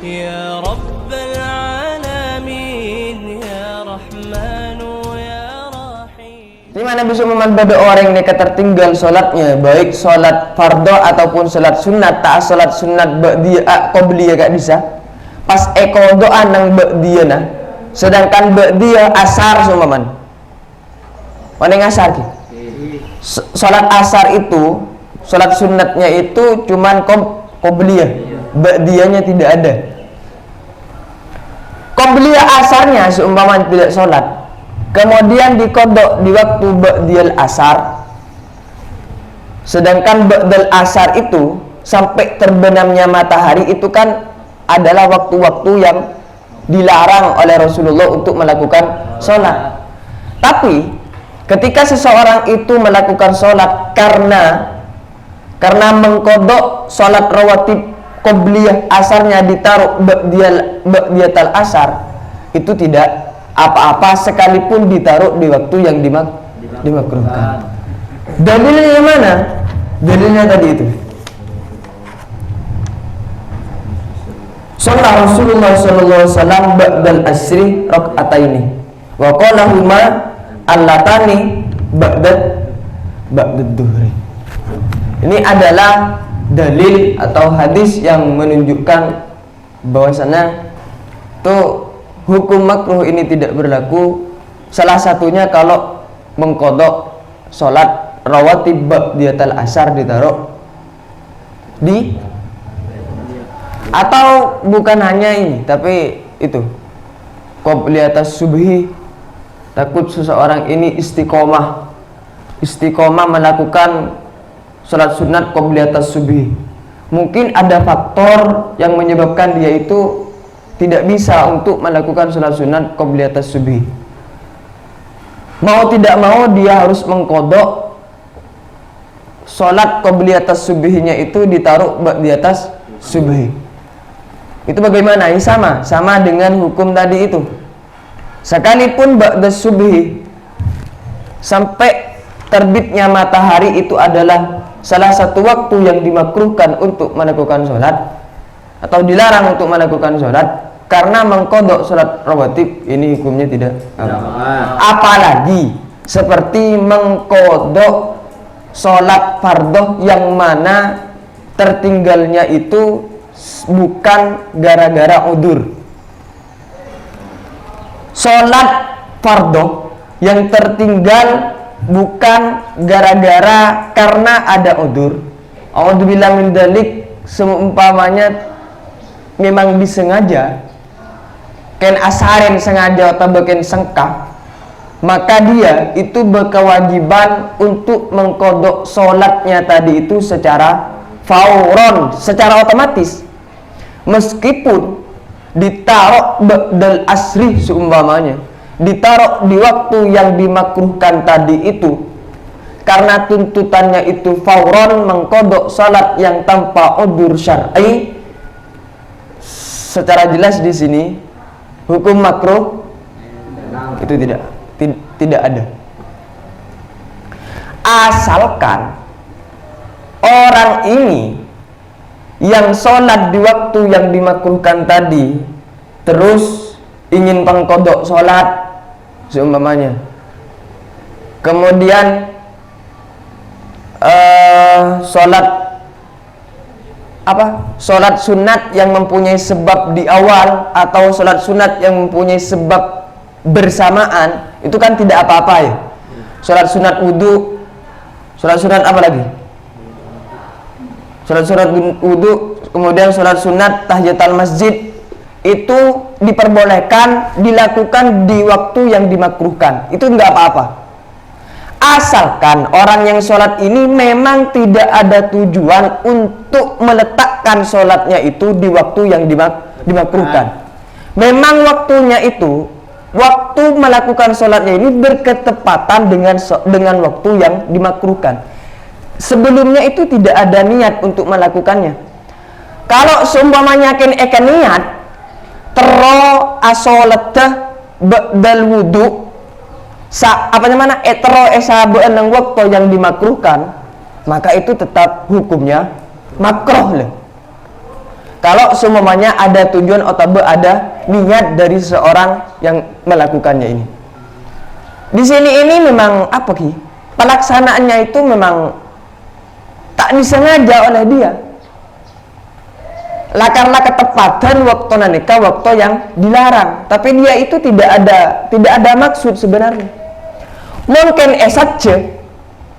Ya Rabbal Alamin, Ya Rahmanu, Ya Rahim. Di mana bisa pada orang yang tertinggal sholatnya, baik sholat fardu ataupun sholat sunat, tak sholat sunat ba'diyah qobliyah gak bisa. Pas doa nang ba'diyah nah, sedangkan ba'diyah asar sumaman. Mana asar ki? Sholat asar itu, sholat sunatnya itu cuman qobliyah, ba'diyahnya tidak ada. Qobliyah asarnya seumpama tidak sholat, kemudian dikodok di waktu ba'diyal asar, sedangkan ba'dal asar itu sampai terbenamnya matahari itu kan adalah waktu-waktu yang dilarang oleh Rasulullah untuk melakukan sholat. Tapi ketika seseorang itu melakukan sholat karena mengkodok sholat rawatib qobliyah asarnya ditaruh ba'diyatal asar, itu tidak apa-apa sekalipun ditaruh di waktu yang dimakruhkan. Dalilnya mana? Dalilnya tadi itu. Sholat Rasulullah SAW ba'dal asri rak'ataini wa qala huma allatani ba'dad duhri. Ini adalah dalil atau hadis yang menunjukkan bahwasannya tuh hukum makruh ini tidak berlaku. Salah satunya kalau mengkodok sholat rawatib ba'diyatal asar ditaruh di, atau bukan hanya ini, tapi itu qobliyatas subhi, takut seseorang ini istiqomah melakukan sholat sunat qobliyatas subhi. Mungkin ada faktor yang menyebabkan dia itu tidak bisa untuk melakukan sholat sunat qobliyatas subhi. Mau tidak mau dia harus mengkodok sholat qobliyatas subhinya itu ditaruh di atas subhi. Itu bagaimana? Ini sama dengan hukum tadi itu. Sekalipun ba'da subhi sampai terbitnya matahari itu adalah salah satu waktu yang dimakruhkan untuk melakukan sholat atau dilarang untuk melakukan sholat, karena mengkodok sholat rawatib ini hukumnya tidak apalagi seperti mengkodok sholat fardu yang mana tertinggalnya itu bukan gara-gara udzur. Sholat fardu yang tertinggal bukan gara-gara karena ada udzur. A'udzubillah min dzalik, seumpamanya memang disengaja ken asaren sengaja atau bikin sengkah, maka dia itu berkewajiban untuk mengkodok sholatnya tadi itu secara fauron, secara otomatis, meskipun ditaruh ba'dal asri seumpamanya, ditaruh di waktu yang dimakruhkan tadi itu, karena tuntutannya itu fauron, mengkodok salat yang tanpa udzur syar'i. Secara jelas di sini hukum makruh itu tidak ada, asalkan orang ini yang sholat di waktu yang dimakruhkan tadi terus ingin pengkodok sholat seumpamanya, kemudian sholat sunat yang mempunyai sebab di awal atau sholat sunat yang mempunyai sebab bersamaan, itu kan tidak apa-apa ya. Sholat sunat wudu, sholat sunat apa lagi? Sholat sunat wudu, kemudian sholat sunat tahiyatul masjid, itu diperbolehkan dilakukan di waktu yang dimakruhkan, itu enggak apa-apa. Asalkan orang yang sholat ini memang tidak ada tujuan untuk meletakkan sholatnya itu di waktu yang dimakruhkan. Memang waktunya itu, waktu melakukan sholatnya ini berketepatan dengan waktu yang dimakruhkan. Sebelumnya itu tidak ada niat untuk melakukannya. Kalau seumpamanya eken niat tero asolatah ba'dal wudu, nang waktu yang dimakruhkan, maka itu tetap hukumnya makruh. kalau semuanya ada tujuan atau ada niat dari seseorang yang melakukannya ini. Di sini ini memang apa Ki? Pelaksanaannya itu memang tak disengaja oleh dia. Lah karena ketepatan waktu nikah, waktu yang dilarang, tapi dia itu tidak ada maksud sebenarnya. Mungkin saja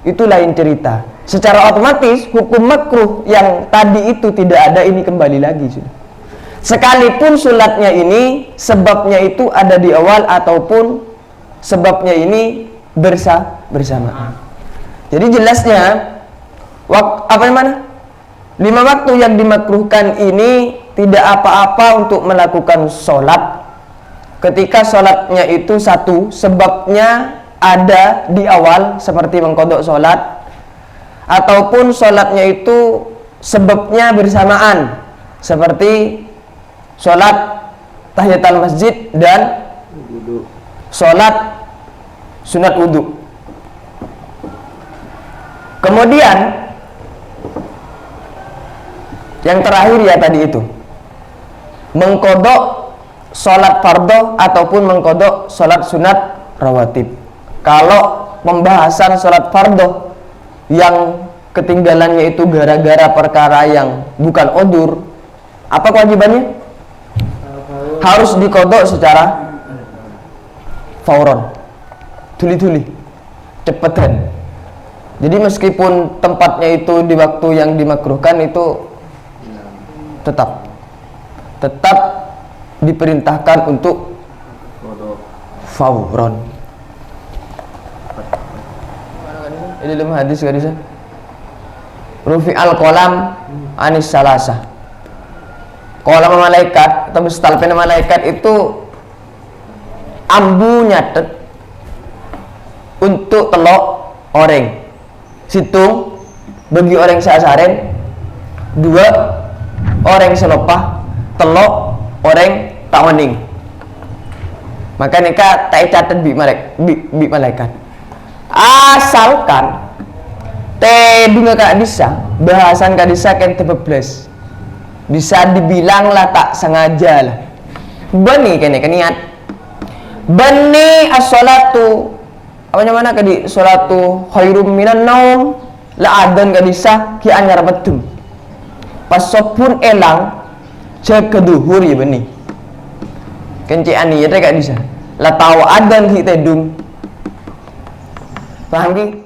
itu lain cerita. Secara otomatis hukum makruh yang tadi itu tidak ada, ini kembali lagi sudah. Sekalipun sholatnya ini sebabnya itu ada di awal ataupun sebabnya ini bersamaan. Jadi jelasnya apa yang mana? 5 waktu yang dimakruhkan ini tidak apa-apa untuk melakukan sholat ketika sholatnya itu satu sebabnya ada di awal seperti mengkodok sholat, ataupun sholatnya itu sebabnya bersamaan seperti sholat tahiyatul masjid dan sholat sunat wudhu. Kemudian yang terakhir ya tadi itu mengkodok sholat fardu ataupun mengkodok sholat sunat rawatib. Kalau pembahasan sholat fardu yang ketinggalannya itu gara-gara perkara yang bukan udzur, apa kewajibannya? Harus dikodok secara fauron, tuli-tuli, cepetan. Jadi meskipun tempatnya itu di waktu yang dimakruhkan itu tetap diperintahkan untuk fauron. Ini dalam hadis hadisnya Rufi al-qalam anis salasa. Qalam malaikat atau mustalpen malaikat itu ambu nyatet untuk telok orang situng bagi orang sasaren, 2 orang selopah, telok orang tak mening. Maka nikah tak catat bi malaikat. Asalkan bunga kadisa bahasan kadisa kan tebeblas bisa dibilang lah tak sengaja lah bani kene niat bani as-salatu apa namanya kadi salatu khairum minan naum la adan kadisa ki anyar betum pas sopun elang jaga duhur ya bani kenci ani ya kadisa la tahu adan kita dum paham ki.